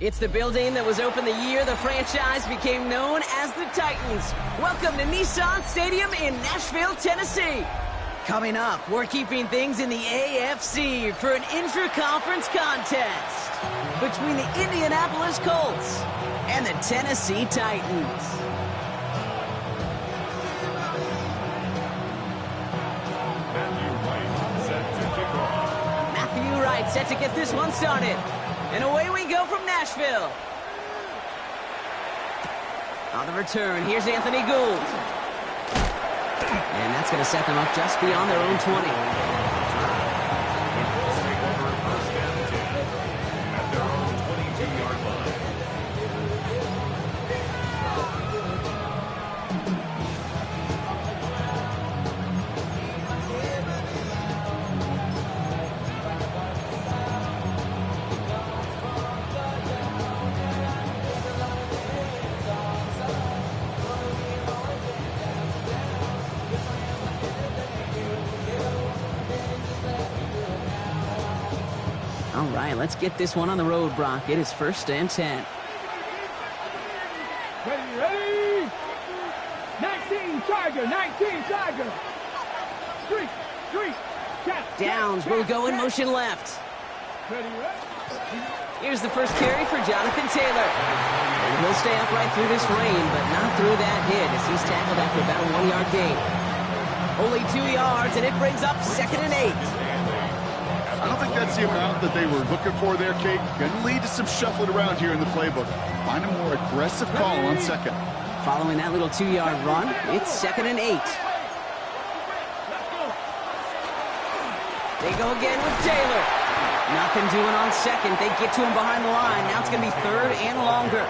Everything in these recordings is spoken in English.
It's the building that was opened the year the franchise became known as the Titans. Welcome to Nissan Stadium in Nashville, Tennessee. Coming up, we're keeping things in the AFC for an intra-conference contest between the Indianapolis Colts and the Tennessee Titans. Matthew Wright set to get this one started. And away we go from Nashville. On the return, here's Anthony Gould. And that's going to set them up just beyond their own 20. All right, let's get this one on the road, Brock. It is 1st and 10. Ready? 19 Tiger, 19 Tiger. Three, Downs will go in motion left. Ready? Here's the first carry for Jonathan Taylor. And he'll stay upright through this rain, but not through that hit as he's tackled after about a 1-yard gain. Only 2 yards, and it brings up 2nd and 8. I don't think that's the amount that they were looking for there, Kate. Going to lead to some shuffling around here in the playbook. Find a more aggressive call on second. Following that little 2-yard run, it's 2nd and 8. They go again with Taylor. Nothing doing on second. They get to him behind the line. Now it's going to be 3rd and longer.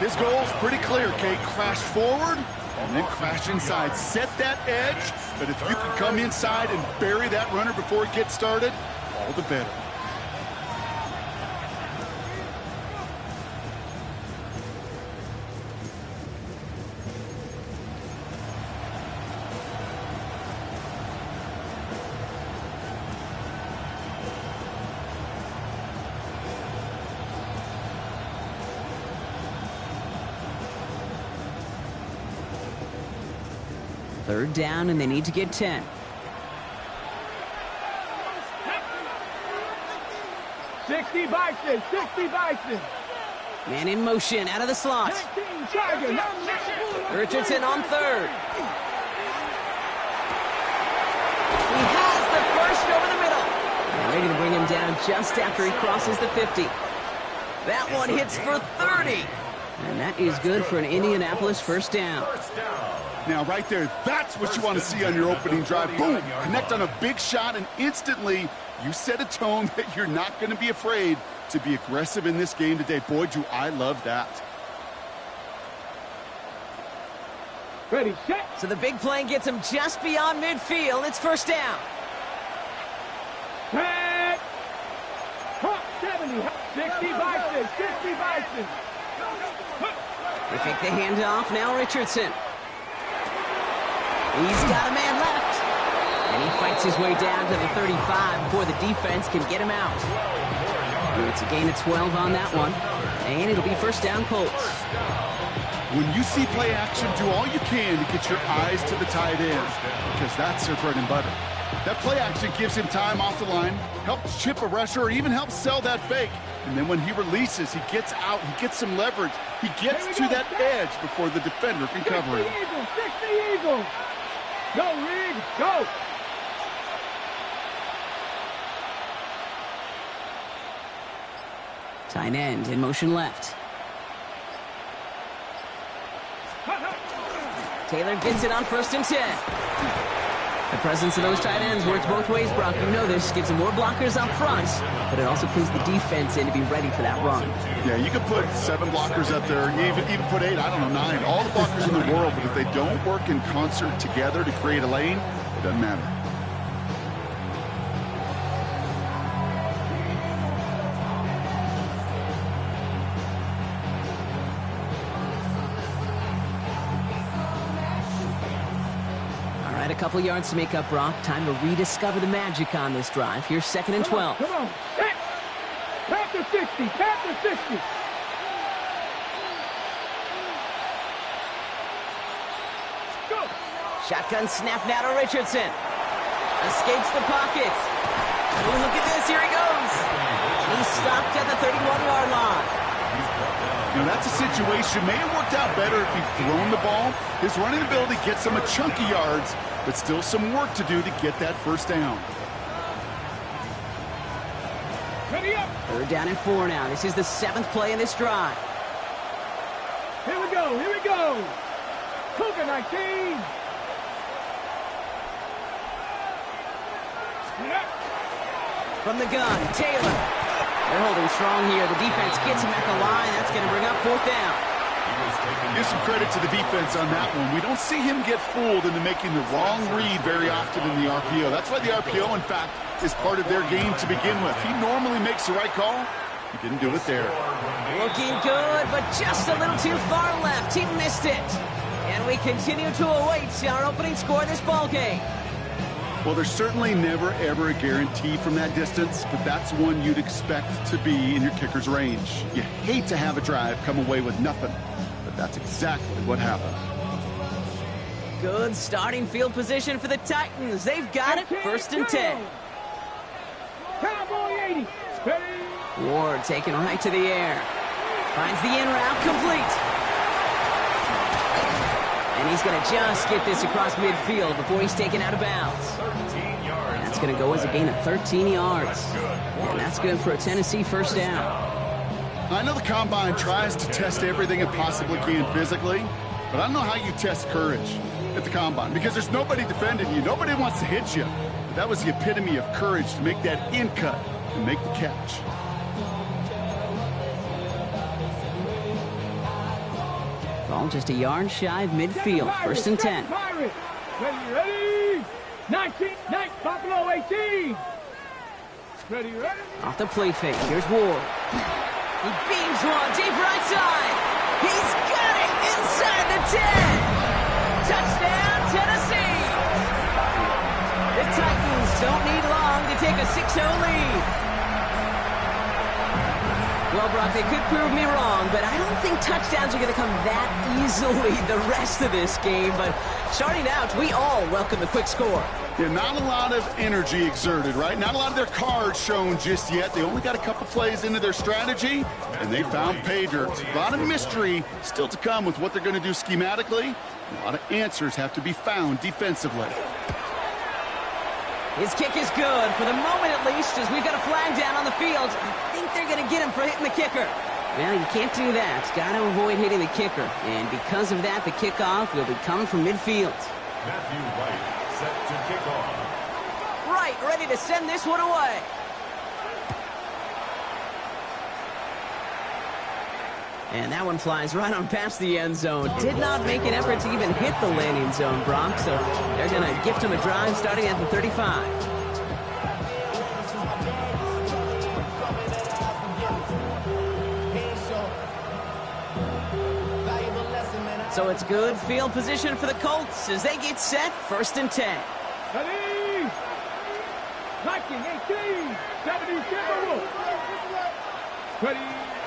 His goal's pretty clear, Kate. Crash forward and then crash inside. Set that edge, but if you can come inside and bury that runner before it gets started, all the better. Third down, and they need to get 10. 60 Bison, 60 Bison. Man in motion, out of the slot. 19 Tiger, Richardson on 3rd. He has the first over the middle. And they're going to bring him down just after he crosses the 50. That one hits for 30. And that is good for an Indianapolis first down. Now, right there, that's what you want to see on your opening drive. Boom! Connect on a big shot, and instantly you set a tone that you're not going to be afraid to be aggressive in this game today. Boy, do I love that. Ready, set. So the big play gets him just beyond midfield. It's first down. Set. 70, 60 Bison, 60 Bison. They take the handoff, now Richardson. He's got a man left. And he fights his way down to the 35 before the defense can get him out. It's a gain of 12 on that one. And it'll be first down Colts. When you see play action, do all you can to get your eyes to the tight end, because that's their bread and butter. That play action gives him time off the line, helps chip a rusher, or even helps sell that fake. And then when he releases, he gets out, he gets some leverage. He gets to that edge before the defender can cover him. 60 Eagles. Go, Reed, go! Tight end in motion left. Taylor gets it on 1st and 10. The presence of those tight ends works both ways, Brock. You know this. Gives them more blockers up front, but it also clues the defense in to be ready for that run. Yeah, you could put 7 blockers up there, even put 8, I don't know, 9. All the blockers in the world, but if they don't work in concert together to create a lane, it doesn't matter. A couple yards to make up, Brock. Time to rediscover the magic on this drive. Here's 2nd and 12. Come on. Panther 60, Panther 60. Go. Shotgun snap now to Richardson. Escapes the pocket. Ooh, look at this, here he goes. He's stopped at the 31-yard line. Now, that's a situation. May have worked out better if he'd thrown the ball. His running ability gets him a chunky yards, but still some work to do to get that first down. Ready up. 3rd down and 4 now. This is the 7th play in this drive. Here we go, here we go. Cougar 19. Snap. From the gun, Taylor. They're holding strong here. The defense gets him at the line. That's going to bring up 4th down. Give some credit to the defense on that one. We don't see him get fooled into making the wrong read very often in the RPO. That's why the RPO, in fact, is part of their game to begin with. He normally makes the right call. He didn't do it there. Looking good, but just a little too far left. He missed it. And we continue to await our opening score of this ballgame. Well, there's certainly never, ever a guarantee from that distance, but that's one you'd expect to be in your kicker's range. You hate to have a drive come away with nothing, but that's exactly what happened. Good starting field position for the Titans. They've got it, 1st and 10. Cowboy 80. Steady. Ward taken right to the air. Finds the in route complete. And he's going to just get this across midfield before he's taken out of bounds. That's going to go as a gain of 13 yards. And that's good for a Tennessee first down. I know the Combine tries to test everything it possibly can physically, but I don't know how you test courage at the Combine because there's nobody defending you. Nobody wants to hit you. But that was the epitome of courage to make that in cut and make the catch. Ball just a yard shy of midfield, 1st and 10. Ready. 19, Buffalo 18. Ready. Off the play fake, here's Ward. He beams one, deep right side. He's got it inside the 10. Touchdown, Tennessee. The Titans don't need long to take a 6-0 lead. Well, Brock, they could prove me wrong, but I don't think touchdowns are going to come that easily the rest of this game. But starting out, we all welcome the quick score. Yeah, not a lot of energy exerted, right? Not a lot of their cards shown just yet. They only got a couple plays into their strategy, and they found pay dirt. A lot of mystery still to come with what they're going to do schematically. A lot of answers have to be found defensively. His kick is good, for the moment at least, as we've got a flag down on the field. I think they're going to get him for hitting the kicker. Well, you can't do that. Got to avoid hitting the kicker. And because of that, the kickoff will be coming from midfield. Matthew Wright, set to kick off. Wright, ready to send this one away. And that one flies right on past the end zone. Did not make an effort to even hit the landing zone, Brock. So they're going to gift him a drive starting at the 35. So it's good field position for the Colts as they get set, 1st and 10. Ready. 19, 18. 77. Ready.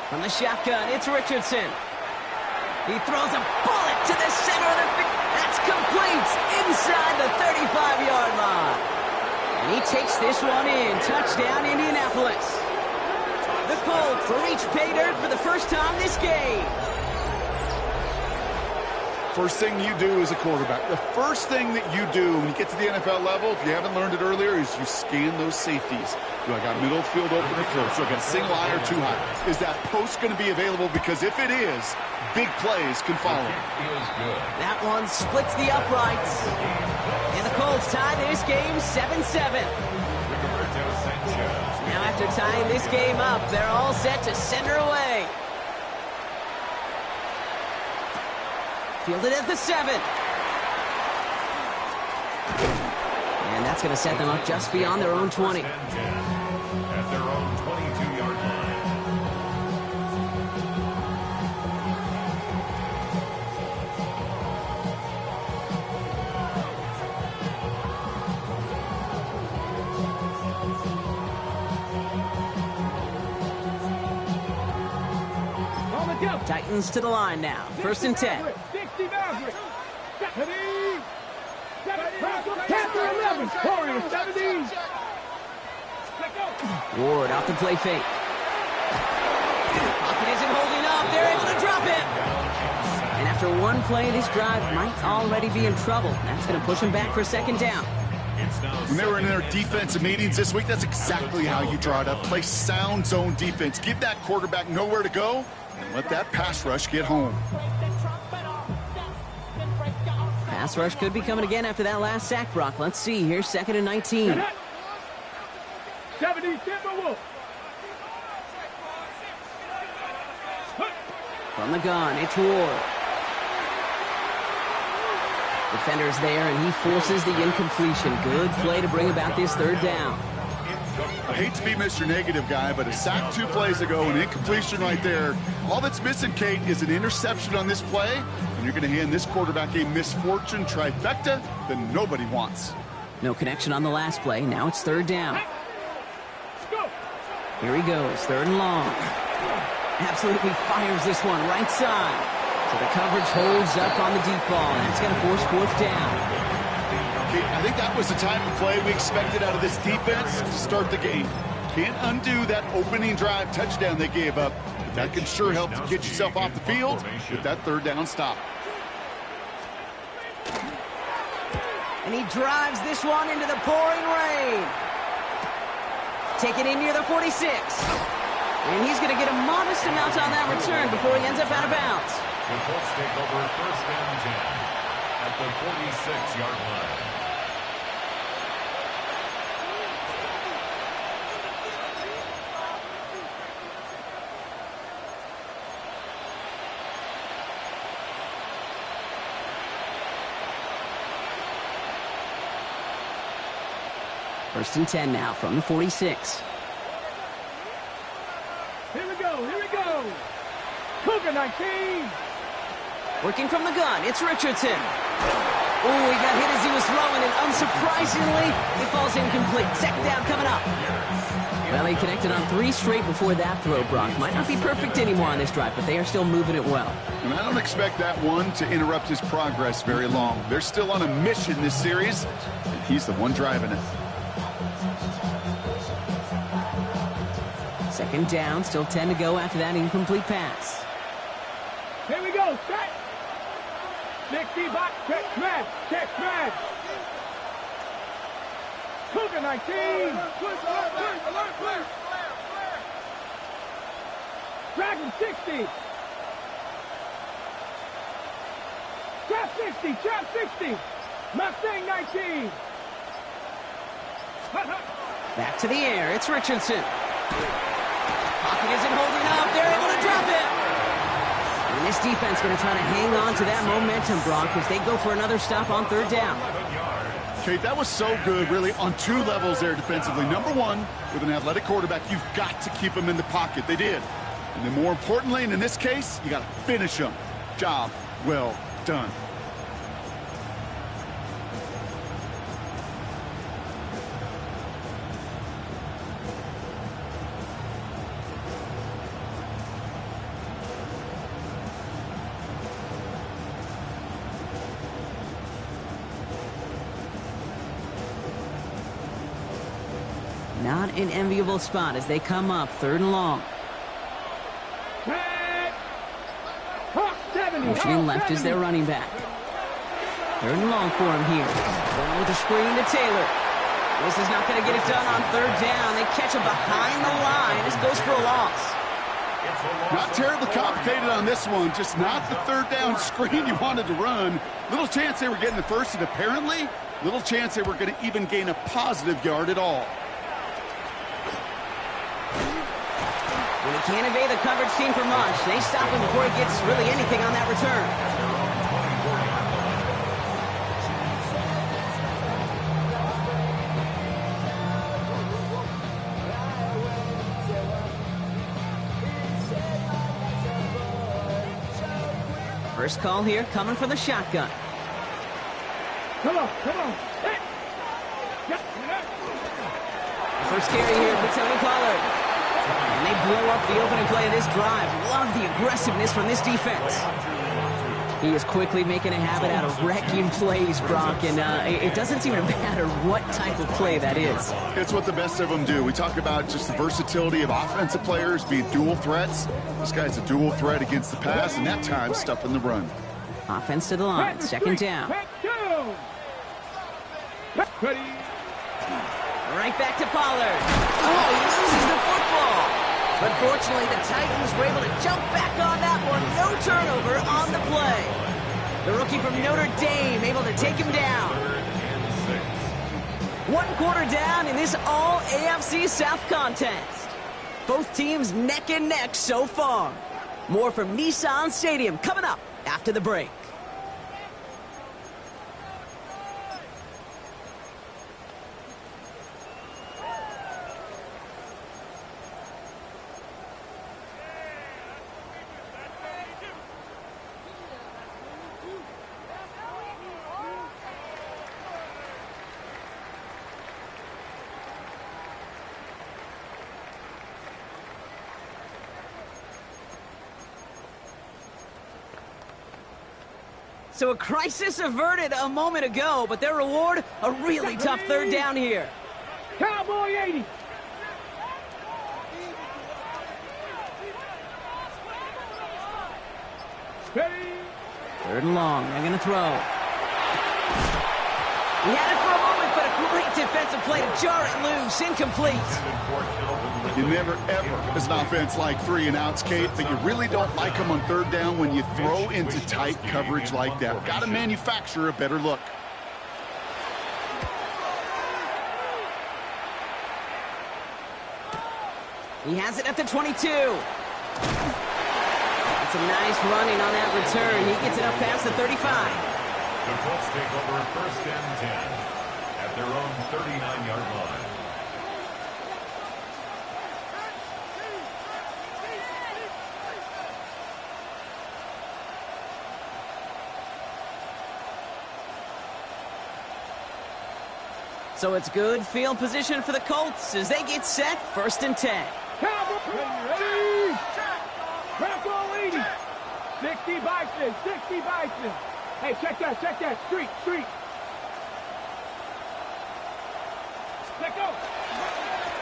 From the shotgun, it's Richardson. He throws a bullet to the center of the field. That's complete inside the 35-yard line. And he takes this one in. Touchdown, Indianapolis. The Colts reach pay dirt for the first time this game. First thing you do as a quarterback, the first thing that you do when you get to the NFL level, if you haven't learned it earlier, is you scan those safeties. Do I got middle field open or close? Do I got a single high or too high? Is that post going to be available? Because if it is, big plays can follow. That one splits the uprights. And the Colts tie this game 7-7. Now after tying this game up, they're all set to send her away. Fielded at the 7. And that's going to set them up just beyond their own 20. At their own 22-yard line. Titans to the line now. 1st and 10. 60 Maverick. 70. Captain 11. Warrior 70. Ward off the play fake. Pocket isn't holding up. They're able to drop it. And after one play, this drive might already be in trouble. That's going to push them back for 2nd down. When they were in their defensive meetings this week, that's exactly how you draw it up. Play sound zone defense. Give that quarterback nowhere to go and let that pass rush get home. Pass rush could be coming again after that last sack, Brock. Let's see here. 2nd and 19. 70 Timberwolves. From the gun, it's Ward. Defender's there, and he forces the incompletion. Good play to bring about this 3rd down. I hate to be Mr. Negative guy, but a sack 2 plays ago, an incompletion right there. All that's missing, Kate, is an interception on this play, and you're going to hand this quarterback a misfortune trifecta that nobody wants. No connection on the last play. Now it's 3rd down. Here he goes, 3rd and long. Absolutely fires this one right side. So the coverage holds up on the deep ball. That's going to force 4th down. Okay, I think that was the type of play we expected out of this defense to start the game. Can't undo that opening drive touchdown they gave up, but that can sure help to get yourself off the field with that 3rd down stop. And he drives this one into the pouring rain. Taken in near the 46. And he's going to get a modest amount on that return before he ends up out of bounds. The Colts take over 1st and 10 at the 46-yard line. First and 10 now from the 46. Here we go. Here we go. Cougar 19. Working from the gun, it's Richardson. Oh, he got hit as he was throwing, and unsurprisingly, it falls incomplete. 2nd down coming up. Well, he connected on 3 straight before that throw, Brock. Might not be perfect anymore on this drive, but they are still moving it well. And I don't expect that one to interrupt his progress very long. They're still on a mission this series, and he's the one driving it. 2nd down, still 10 to go after that incomplete pass. Here we go. Set. 60 box. Check smash. Check smash. Cougar 19. Dragon 60. Trap 60. Trap 60. Mustang 19. Back to the air, it's Richardson. Pocket isn't holding up. They're able to drop it. And this defense going to try to hang on to that momentum, Brock, as they go for another stop on 3rd down. Kate, that was so good, really, on 2 levels there defensively. Number one, with an athletic quarterback, you've got to keep him in the pocket. They did. And then more importantly, and in this case, you got to finish him. Job well done. Not an enviable spot as they come up 3rd and long. Motioning left is their running back. 3rd and long for him here. Going with the screen to Taylor. This is not going to get it done on 3rd down. They catch him behind the line. This goes for a loss. Not terribly complicated on this one. Just not the 3rd down screen you wanted to run. Little chance they were getting the first, and apparently little chance they were going to even gain a positive yard at all. When he can't evade the coverage team for much, they stop him before he gets really anything on that return. First call here coming from the shotgun. Come on, come on. First carry here for Tony Pollard. And they blow up the opening play of this drive. Love the aggressiveness from this defense. He is quickly making a habit out of wrecking plays, Brock, and it doesn't seem to matter what type of play that is. It's what the best of them do. We talk about just the versatility of offensive players being dual threats. This guy's a dual threat against the pass, and that time stuffing the run. Offense to the line, second down. Right back to Pollard. Oh, he loses the football. But fortunately, the Titans were able to jump back on that one. No turnover on the play. The rookie from Notre Dame able to take him down. 1 quarter down in this all AFC South contest. Both teams neck and neck so far. More from Nissan Stadium coming up after the break. So a crisis averted a moment ago, but their reward, a really tough third down here. Cowboy 80. Third and long, they're going to throw. He had it for a moment, but a great defensive play to jar it loose, incomplete. You never, ever, as an offense, like 3-and-outs, Kate, but you really don't like them on third down when you throw into tight coverage like that. Got to manufacture a better look. He has it at the 22. That's a nice running on that return. He gets it up past the 35. The Colts take over 1st and 10 at their own 39-yard line. So it's good field position for the Colts as they get set 1st and 10. Cowboy 80. Cowboy 80. 60 Bison. 60 Bison. Hey, check that. Street. Let go.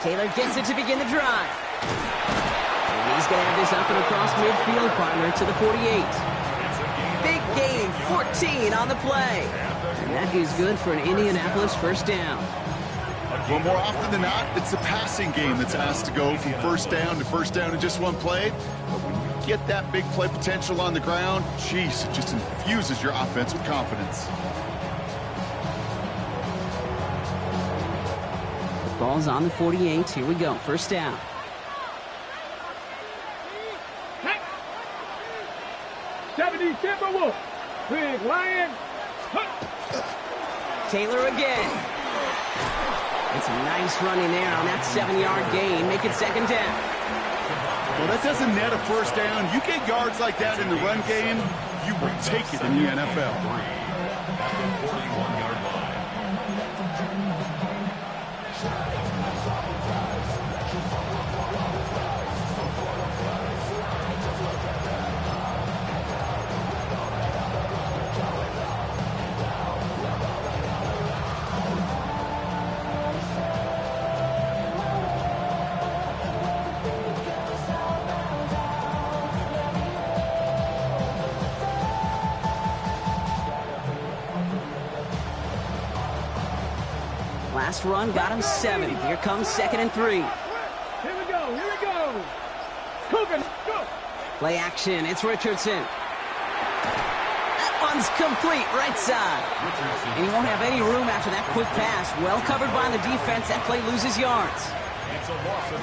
Taylor gets it to begin the drive. And he's going to have this up and across midfield, partner, to the 48. Big gain, 14 on the play. And that is good for an Indianapolis first down. Well, more often than not, it's the passing game that's asked to go from first down in just one play. But when you get that big play potential on the ground, geez, it just infuses your offense with confidence. The ball's on the 48. Here we go. First down. Hey. 70 Timberwolf. Big Lion. Taylor again. It's a nice running there on that 7-yard gain. Make it second down. Well, that doesn't net a first down. You get yards like that in the run game, you will take it in the NFL. At the 41-yard line. Last run got him 7. Here comes 2nd and 3. Here we go. Coogan, go. Play action. It's Richardson. That one's complete right side. And he won't have any room after that quick pass. Well covered by the defense. That play loses yards.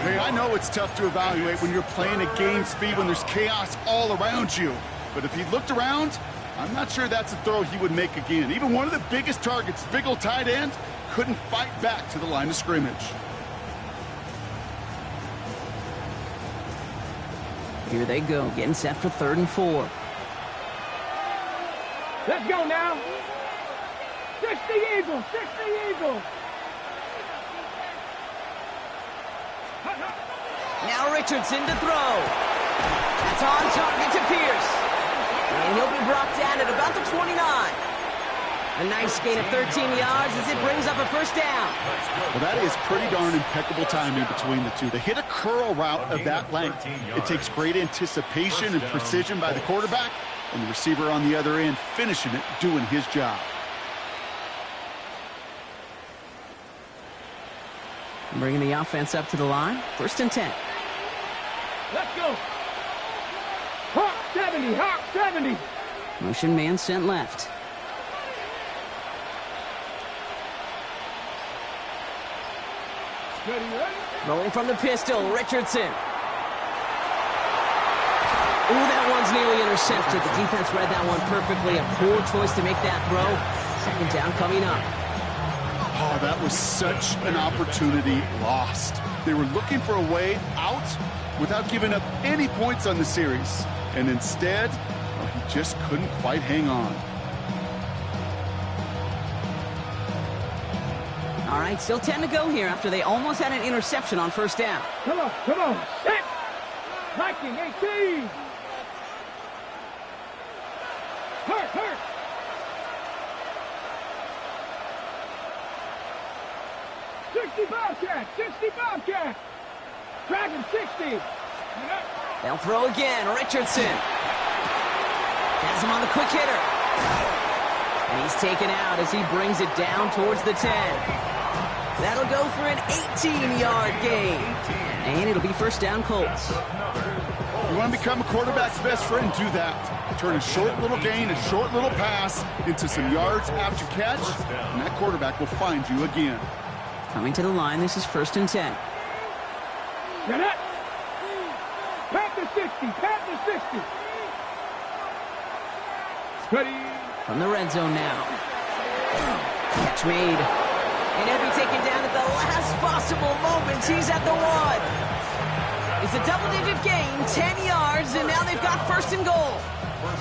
Hey, I know it's tough to evaluate when you're playing at game speed when there's chaos all around you. But if he looked around, I'm not sure that's a throw he would make again. Even one of the biggest targets, big old tight end, couldn't fight back to the line of scrimmage. Here they go, getting set for 3rd and 4. Let's go now. 60 Eagles. Now Richardson to throw. That's on target to Pierce. And he'll be brought down at about the 29. A nice gain of 13 yards as it brings up a first down. Well, that is pretty darn impeccable timing between the two. To hit a curl route of that length, it takes great anticipation and precision by the quarterback, and the receiver on the other end finishing it, doing his job. Bringing the offense up to the line. 1st and 10. Let's go. Hawk 70, Hawk 70. Motion man sent left. Ready, ready? Rolling from the pistol, Richardson. Ooh, that one's nearly intercepted. The defense read that one perfectly. A poor choice to make that throw. 2nd down coming up. Oh, that was such an opportunity lost. They were looking for a way out without giving up any points on the series. And instead, well, he just couldn't quite hang on. All right, still 10 to go here after they almost had an interception on 1st down. Come on, come on. Set. Viking 18. Hurt, hurt. $65 cash. Dragon 60. They'll throw again. Richardson. Has him on the quick hitter. And he's taken out as he brings it down towards the 10. That'll go for an 18-yard gain. And it'll be 1st down Colts. You want to become a quarterback's best friend, do that. Turn a short little gain, a short little pass into some yards after catch, and that quarterback will find you again. Coming to the line, this is 1st and 10. Get it. Pat the 60, pat the 60. Ready. From the red zone now. Catch made. And he'll be taken down at the last possible moment. He's at the 1. It's a double-digit gain, 10 yards, and now they've got 1st and goal.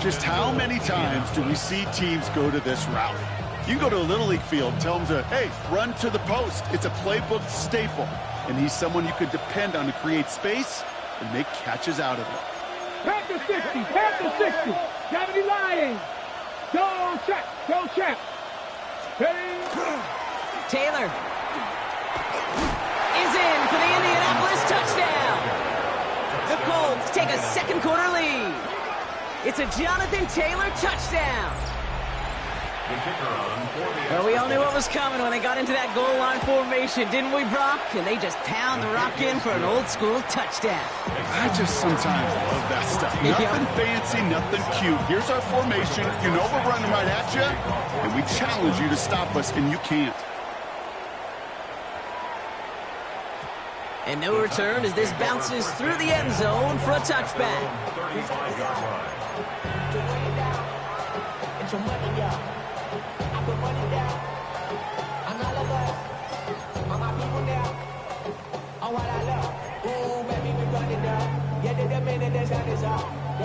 Just how many times do we see teams go to this route? You go to a Little League field, tell them to, hey, run to the post. It's a playbook staple. And he's someone you could depend on to create space and make catches out of it. Pat the 60, pat the 60. 70 lying. Go check, go check. Ready. Taylor is in for the Indianapolis touchdown. The Colts take a 2nd quarter lead. It's a Jonathan Taylor touchdown. Well, we all knew what was coming when they got into that goal line formation, didn't we, Brock? And they just pound the rock in for an old-school touchdown. I just sometimes love that stuff. Nothing fancy, nothing cute. Here's our formation. You know we're running right at you, and we challenge you to stop us, and you can't. And no return as this bounces through the end zone for a touchback.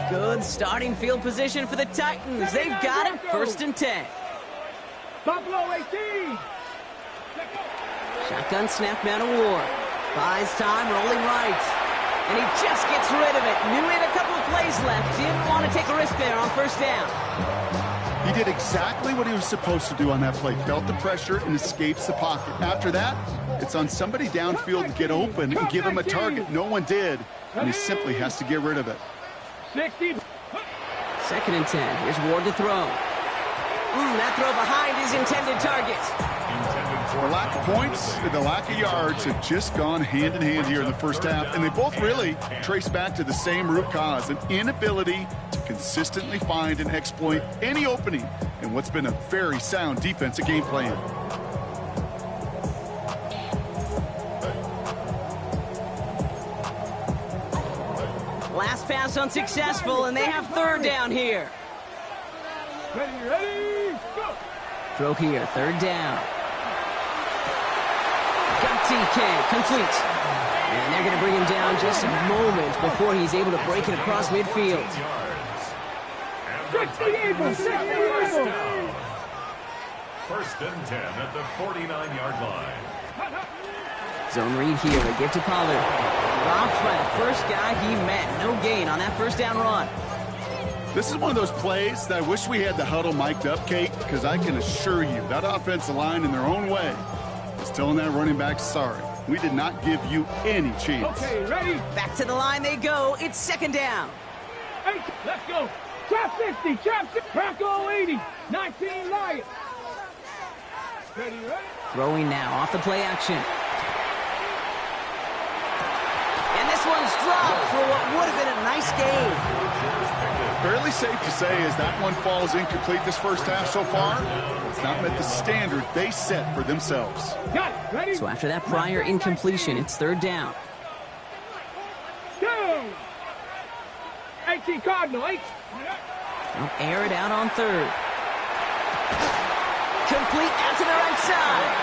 Good starting field position for the Titans. They've got it 1st and 10. Buffalo 18. Shotgun snap man of war. Buys time, rolling right. And he just gets rid of it. Knew he had a couple of plays left. Didn't want to take a risk there on 1st down. He did exactly what he was supposed to do on that play. Felt the pressure and escapes the pocket. After that, it's on somebody downfield to get open and give him a target. No one did, and he simply has to get rid of it. 60. 2nd and 10. Here's Ward to throw. That throw behind his intended target. The lack of points and the lack of yards have just gone hand in hand here in the 1st half, and they both really trace back to the same root cause, an inability to consistently find and exploit any opening in what's been a very sound defensive game plan. Last pass unsuccessful, and they have 3rd down here. Ready, ready, go. Throw here, 3rd down. Got TK, complete. And they're going to bring him down just a moment before he's able to break it across midfield. 60 Eagles, 60 Eagles. 1st and 10 at the 49-yard line. Zone read here. They give to Pollard. Dropped by the first guy he met. No gain on that first down run. This is one of those plays that I wish we had the huddle mic'd up, Kate, because I can assure you that offensive line in their own way is telling that running back, sorry, we did not give you any chance. Okay, ready? Back to the line they go. It's second down. 8, let's go. Trap 50, trap 60, Crackle 80, 19 Lions. Ready? Throwing now off the play action. And this one's dropped for what would have been a nice gain. Fairly safe to say as that one falls incomplete this first half so far, it's not met the standard they set for themselves. Got it, ready? So after that prior incompletion, it's third down. Go! 18 Cardinal, 8. They'll air it out on third. Complete out to the right side.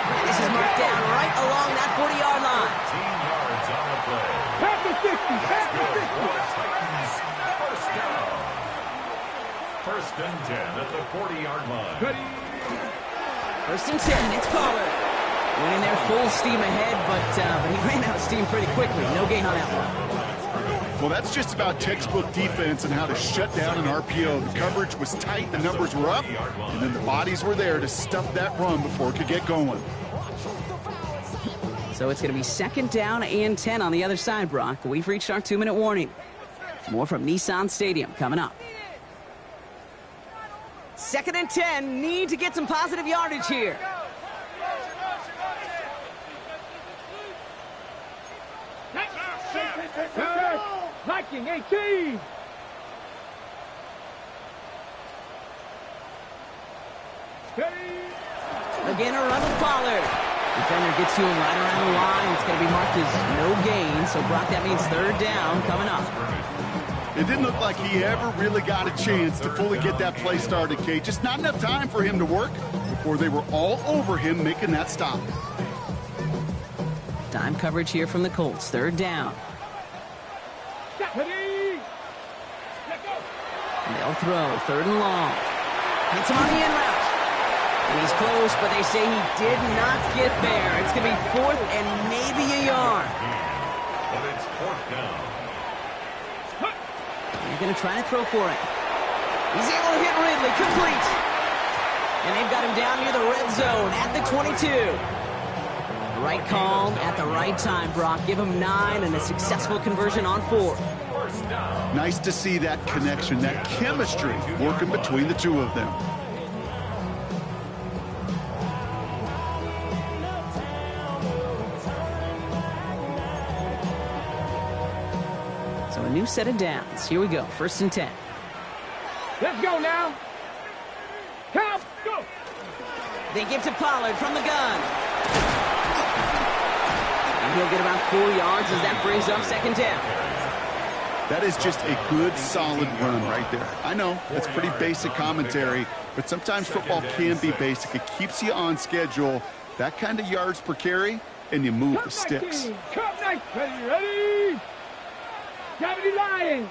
And this is marked down right along that 40-yard line. 15 yards on the play. Pass the 60, pass the 60. First down. First and 10 at the 40-yard line. Ready? First and 10, it's Pollard. Went in there full steam ahead, but he ran out of steam pretty quickly. No gain on that one. Well, that's just about textbook defense and how to shut down an RPO. The coverage was tight, the numbers were up, and then the bodies were there to stuff that run before it could get going. So it's going to be second down and 10 on the other side, Brock. We've reached our 2-minute warning. More from Nissan Stadium coming up. Second and 10, need to get some positive yardage here. Viking 18. Again, a run with Pollard. Defender gets to him right around the line. It's going to be marked as no gain. So, Brock, that means third down coming up. It didn't look like he ever really got a chance to fully get that play started, Kate. Just not enough time for him to work before they were all over him making that stop. Dime coverage here from the Colts. Third down. And they'll throw. Third and long. Hits him on the in route. And he's close, but they say he did not get there. It's going to be fourth and maybe a yard. But it's fourth down. They're going to try to throw for it. He's able to hit Ridley. Complete. And they've got him down near the red zone at the 22. The right call at the right time, Brock. Give him 9 and a successful conversion on 4. Nice to see that connection, that chemistry working between the two of them. So a new set of downs. Here we go. First and 10. Let's go now. Count, go. They give to Pollard from the gun. And he'll get about 4 yards as that brings up second down. That is just a good, solid run right there. I know, it's pretty basic commentary, but sometimes football can be basic. It keeps you on schedule, that kind of yards per carry, and you move the sticks. Come nice, ready? Gravity Lions.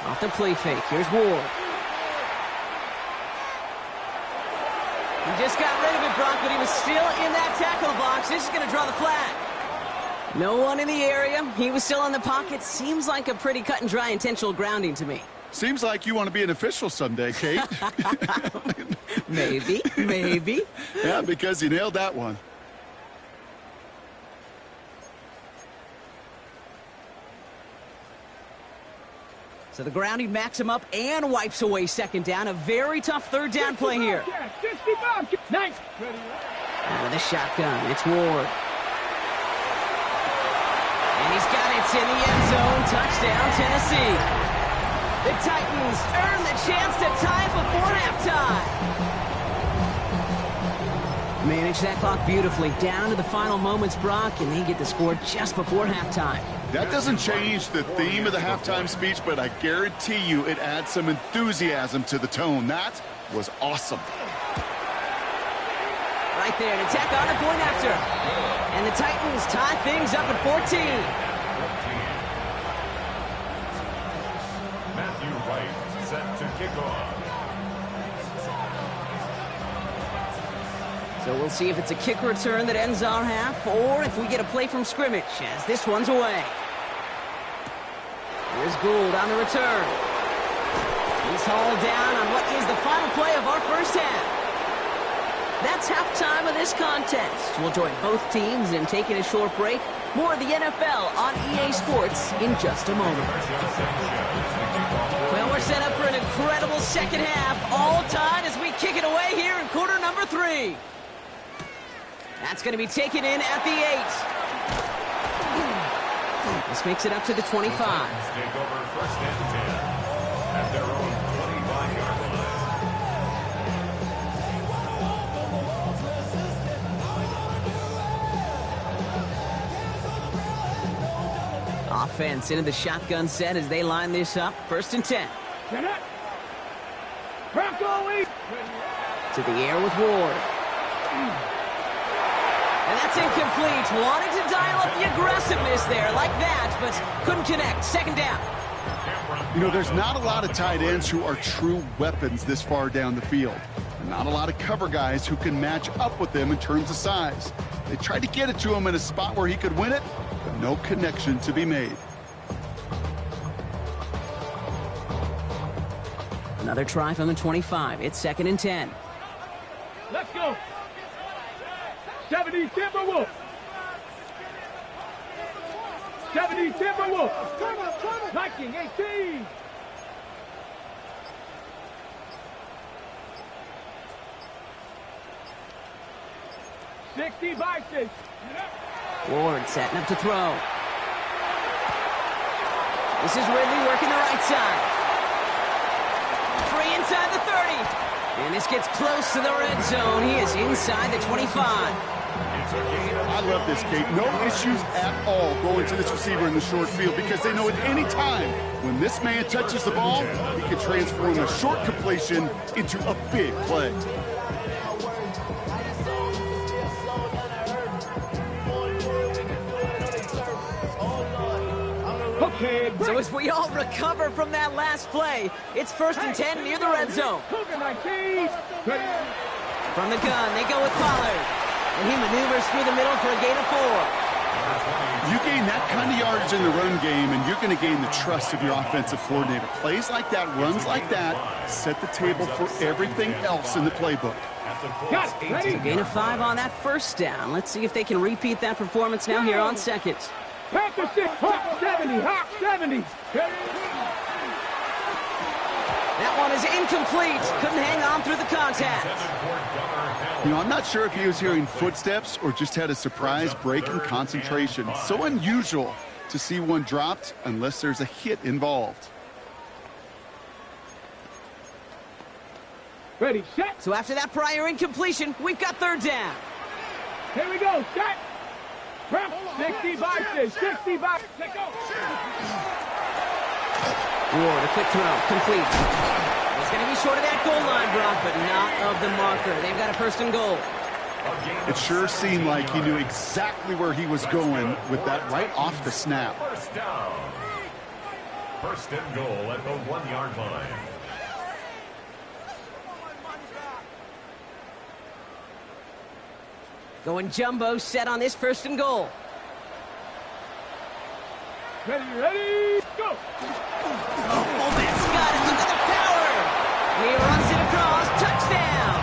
Off the play fake. Here's Ward. He just got rid of it, Brock, but he was still in that tackle box. This is going to draw the flag. No one in the area. He was still in the pocket. Seems like a pretty cut and dry intentional grounding to me. Seems like you want to be an official someday, Kate. Maybe, maybe. Yeah, because you nailed that one. So the grounding backs him up and wipes away second down. A very tough third down play here. Nice. Out of the shotgun, it's Ward. And he's got it in the end zone. Touchdown, Tennessee. The Titans earn the chance to tie before halftime. Manage that clock beautifully. Down to the final moments, Brock, and they get the score just before halftime. That doesn't change the theme of the halftime speech, but I guarantee you it adds some enthusiasm to the tone. That was awesome. Right there, an attack on a point after. And the Titans tie things up at 14. Matthew Wright set to kick off. So we'll see if it's a kick return that ends our half, or if we get a play from scrimmage, as this one's away. Here's Gould on the return. He's hauled down on what is the final play of our first half. That's halftime of this contest. We'll join both teams in taking a short break. More of the NFL on EA Sports in just a moment. Well, we're set up for an incredible second half. All tied as we kick it away here in quarter number 3. That's going to be taken in at the 8. This makes it up to the 25. Take over first and 10 at their own 25-yard line. Offense into the shotgun set as they line this up. First and 10. To the air with Ward. And that's incomplete. Wanted to dial up the aggressiveness there like that, but couldn't connect. Second down. You know, there's not a lot of tight ends who are true weapons this far down the field. And not a lot of cover guys who can match up with them in terms of size. They tried to get it to him in a spot where he could win it, but no connection to be made. Another try from the 25. It's second and 10. Let's go. 70 Timberwolves. 70 Timberwolves. Viking 18. Vikings. Ward setting up to throw. This is Ridley working the right side. Free inside the 30. And this gets close to the red zone. He is inside the 25. I love this, Kate. No issues at all going to this receiver in the short field because they know at any time when this man touches the ball, he can transform a short completion into a big play. So as we all recover from that last play, it's first and 10 near the red zone. From the gun, they go with Pollard. And he maneuvers through the middle for a gain of 4. You gain that kind of yardage in the run game, and you're going to gain the trust of your offensive coordinator. Plays like that, runs like that, set the table for everything else in the playbook. A gain of 5 on that first down. Let's see if they can repeat that performance now here on second. Panther 6, Hawk 70, Hawk 70. That one is incomplete. Couldn't hang on through the contact. You know, I'm not sure if he was hearing footsteps or just had a surprise break in concentration. So unusual to see one dropped unless there's a hit involved. Ready, set. So after that prior incompletion, we've got third down. Here we go, set. 65, 65. Let's go. Ward, a quick throw, complete. It's going to be short of that goal line, Brock, but not of the marker. They've got a first and goal. It sure seemed like he knew exactly where he was going with that right off the snap. First down. First and goal at the 1-yard line. Going jumbo set on this first and goal. Ready, go! Oh, that's got it. Look at the power. And he runs it across. Touchdown.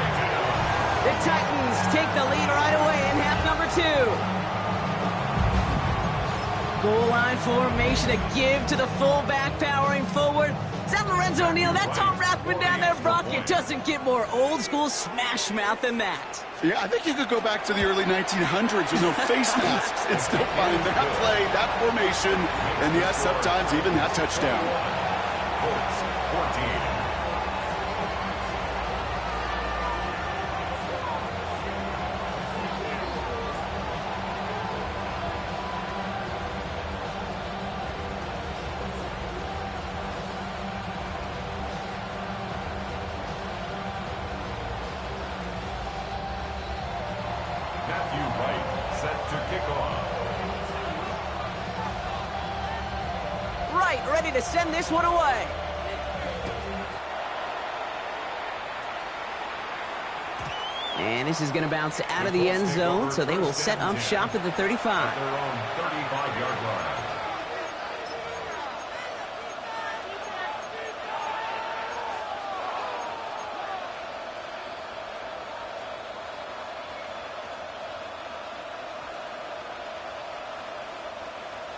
The Titans take the lead right away in half number 2. Goal line formation, a give to the fullback, powering forward. Is that Lorenzo Neal? That Tom Rathman down there, Brock? It doesn't get more old school smash mouth than that. Yeah, I think you could go back to the early 1900s with no face masks and still find that play, that formation, and yes, sometimes even that touchdown. Colts 14. Ready to send this one away. And this is going to bounce out of the end zone, so they will set up shop at the 35. At their own 35-yard line.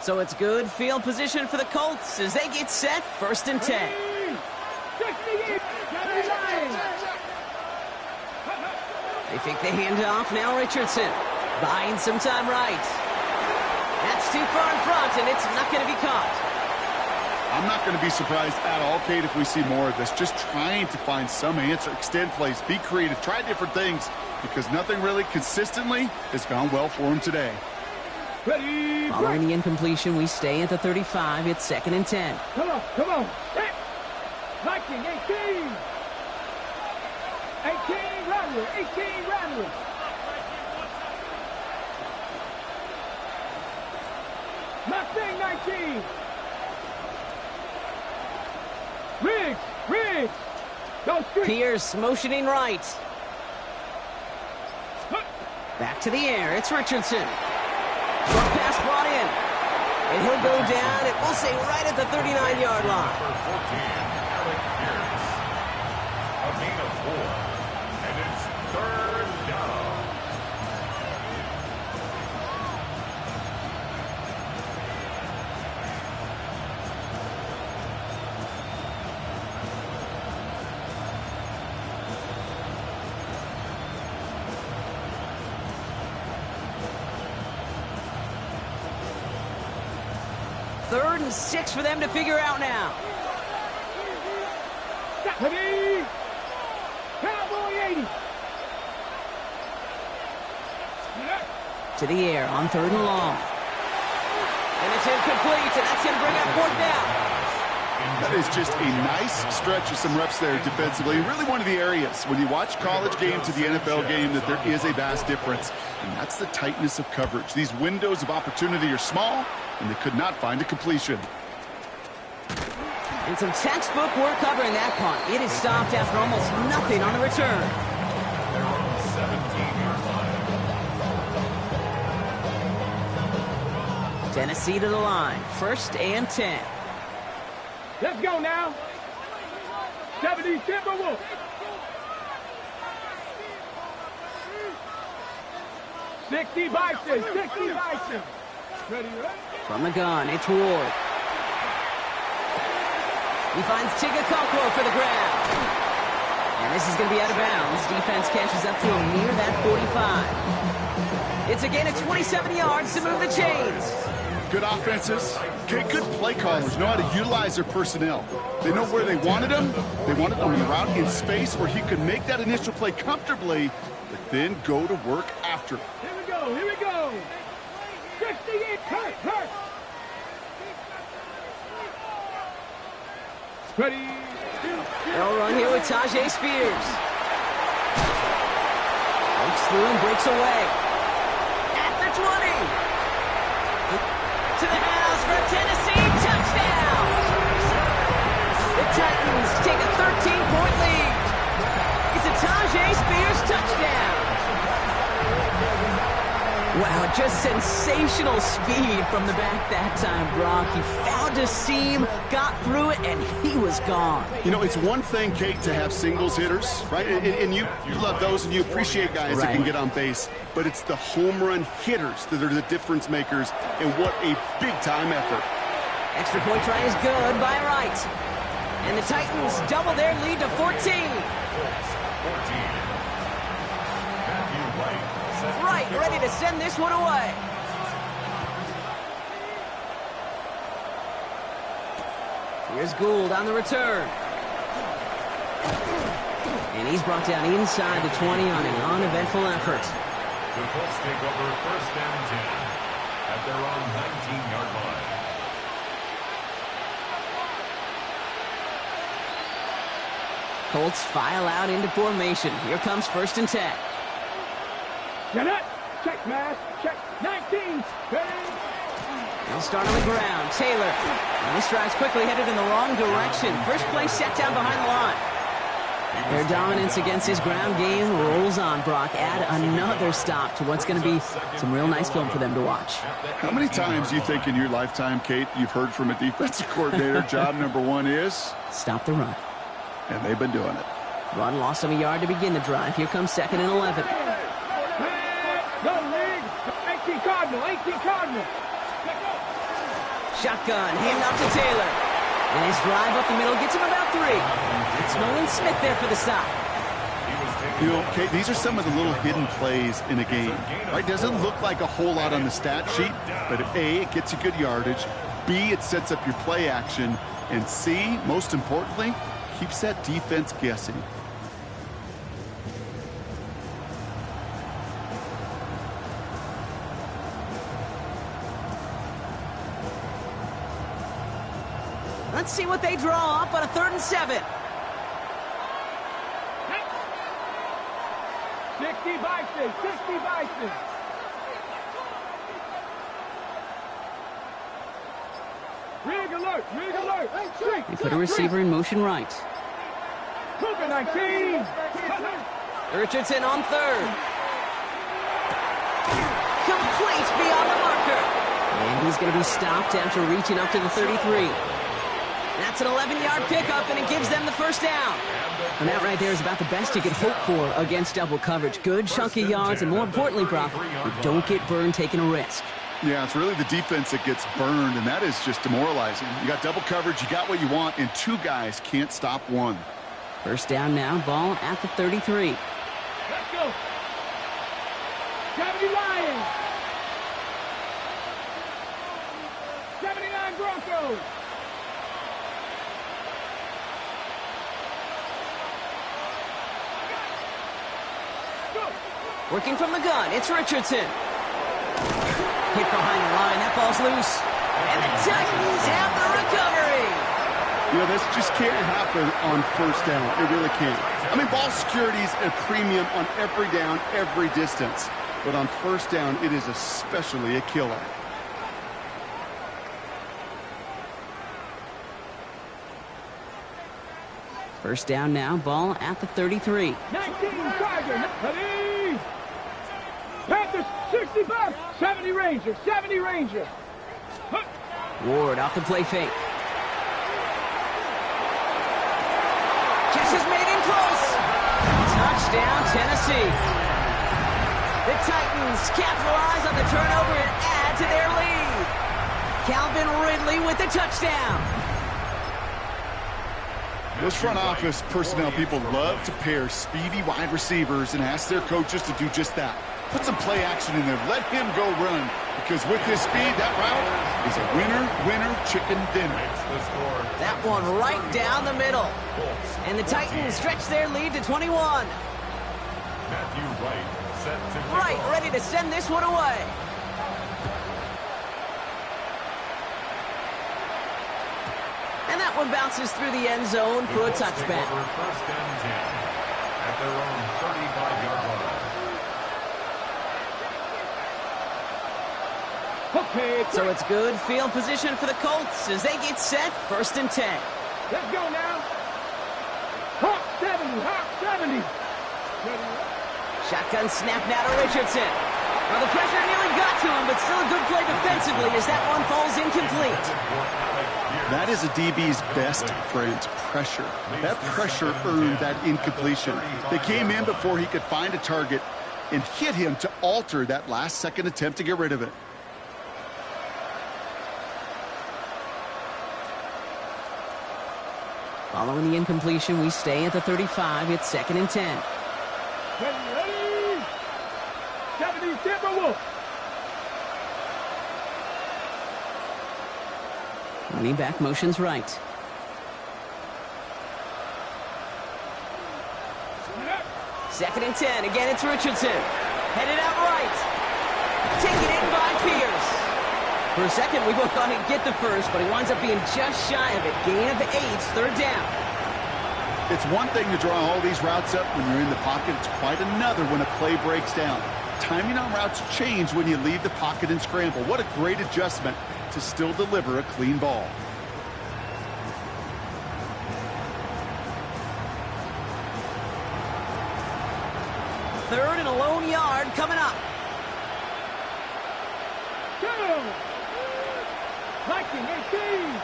So it's good field position for the Colts as they get set, 1st and 10. They fake the handoff, now Richardson. Buying some time right. That's too far in front, and it's not going to be caught. I'm not going to be surprised at all, Kate, if we see more of this. Just trying to find some answer, extend plays, be creative, try different things, because nothing really consistently has gone well for him today. Ready, Following the incompletion, we stay at the 35. It's 2nd and 10. Come on, come on. Set. 19, 18. 18, Rodwood. 18, Rodwood. Mustang 19. Riggs. Go street. Pierce motioning right. Back to the air. It's Richardson. Short pass brought in. And he'll go down, and we'll say right at the 39-yard line. Number 14, Alec Pierce. A gain of 4. And it's 3rd down. Third and 6 for them to figure out now. Ready. Cowboy 80. To the air on 3rd and long. And it's incomplete, and that's going to bring up 4th down. That is just a nice stretch of some reps there defensively. Really one of the areas when you watch college game to the NFL game that there is a vast difference. And that's the tightness of coverage. These windows of opportunity are small, and they could not find a completion. And some textbook work covering that punt. It is stopped after almost nothing on the return. They're on 17-yard line. Tennessee to the line. 1st and 10. Let's go now. 70 Timberwolves. Sixty Bison. Ready, right? From the gun, it's Ward. He finds Tigakoko for the grab. And this is going to be out of bounds. Defense catches up to him near that 45. It's a gain of 27 yards to move the chains. Good offenses, good play callers know how to utilize their personnel. They know where they wanted him. They wanted him on the route in space where he could make that initial play comfortably, but then go to work after. Here we go. 68, hurt. Ready. They'll run here with Tajay Spears. Breaks through and breaks away. At the 20. To the house for Tennessee. Touchdown. The Titans take a 13-point lead. It's a Tajay Spears touchdown. Wow, just sensational speed from the back that time, Brock. He found a seam, got through it, and he was gone. You know, it's one thing, Kate, to have singles hitters, right? And you love those, and you appreciate guys that can get on base. But it's the home run hitters that are the difference makers, and what a big-time effort. Extra point try is good by Wright. And the Titans double their lead to 14. Colts, 14. Matthew Wright. Wright ready to send this one away. Here's Gould on the return. And he's brought down inside the 20 on an uneventful effort. The Colts take over 1st and 10 at their own 19-yard line. Colts file out into formation. Here comes 1st and 10. Get it. Check, Matt. Check. 19. They'll start on the ground. Taylor. And this drive's quickly headed in the wrong direction. First play set down behind the line. Their dominance against his ground game rolls on, Brock. Add another stop to what's going to be some real nice film for them to watch. How many times do you think in your lifetime, Kate, you've heard from a defensive coordinator, job number one is? Stop the run. And they've been doing it. Run lost him a yard to begin the drive. Here comes 2nd and 11. Go, League. 18 Cardinal, 18 Cardinal. Shotgun, hand off to Taylor. And his drive up the middle gets him about 3. It's Nolan Smith there for the stop. You know, Kate, these are some of the little hidden plays in a game. Right? Doesn't look like a whole lot on the stat sheet, but A, it gets you good yardage. B, it sets up your play action. And C, most importantly, keeps that defense guessing. Let's see what they draw up on a 3rd and 7. 60 Bison, 60 Bison. Rig alert, rig alert. They put a receiver in motion right. Cougar 19. Richardson on 3rd. Complete beyond the marker. And he's going to be stopped after reaching up to the 33. That's an 11-yard pickup, and it gives them the first down. And that right there is about the best you could hope for against double coverage. Good chunk of yards, and more importantly, Brock, you don't get burned taking a risk. Yeah, it's really the defense that gets burned, and that is just demoralizing. You got double coverage, you got what you want, and 2 guys can't stop one. First down now, ball at the 33. Let's go. 70 Lions. 79 Broncos. Working from the gun, it's Richardson. Hit behind the line, that ball's loose. And the Titans have the recovery. You know, this just can't happen on first down. It really can't. I mean, ball security is a premium on every down, every distance. But on first down, it is especially a killer. First down now, ball at the 33. 19 Tiger. Ready. Panthers 65. 70 Ranger. 70 Ranger. Ward off the play fake. Catch is made in close. Touchdown, Tennessee. The Titans capitalize on the turnover and add to their lead. Calvin Ridley with the touchdown. Those front office personnel people love to pair speedy wide receivers and ask their coaches to do just that. Put some play action in there. Let him go run. Because with his speed, that route is a winner, chicken dinner. That one right down the middle. And the Titans stretch their lead to 21. Matthew Wright set to Wright ready to send this one away. And that one bounces through the end zone for a touchback. First and 10 at their own 35-yard line. Okay, So it's good field position for the Colts as they get set. First and 10. let's go now. Hawk 70. Hawk 70. Shotgun snap now to Richardson. Well, the pressure nearly got to him, but still a good play defensively as that one falls incomplete. That is a DB's best friend, pressure. That pressure earned that incompletion. They came in before he could find a target and hit him to alter that last-second attempt to get rid of it. Following the incompletion, we stay at the 35. It's 2nd and 10. Ready. 70 Timberwolves. Running back motions right. Second and 10. Again, it's Richardson. Headed out right. Taken in by Pierce. For a second, we both thought he'd get the first, but he winds up being just shy of it. Gain of 8, third down. It's one thing to draw all these routes up when you're in the pocket. It's quite another when a play breaks down. Timing on routes change when you leave the pocket and scramble. What a great adjustment to still deliver a clean ball. 3rd and a lone yard coming up. Liking 18.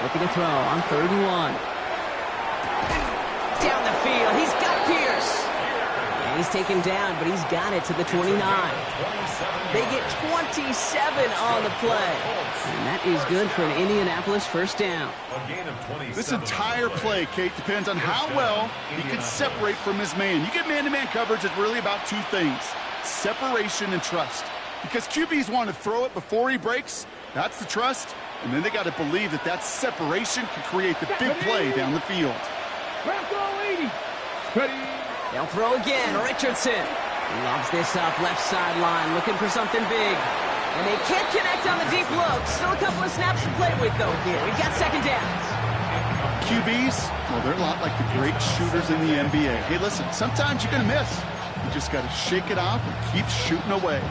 Looking to throw on 3rd and 1. Down the field. He's got Pierce. And he's taken down, but he's got it to the 29. They get 27 on the play. And that is good for an Indianapolis first down. This entire play, Kate, depends on how well he can separate from his man. You get man-to-man coverage, it's really about two things: separation and trust. Because QBs want to throw it before he breaks. That's the trust. And then they got to believe that that separation can create the big play down the field. They'll throw again. Richardson lobs this up left sideline, looking for something big. And they can't connect on the deep look. Still a couple of snaps to play with, though, here. We've got second downs. QBs, well, they're a lot like the great shooters in the NBA. Hey, listen, sometimes you're going to miss. You just got to shake it off and keep shooting away.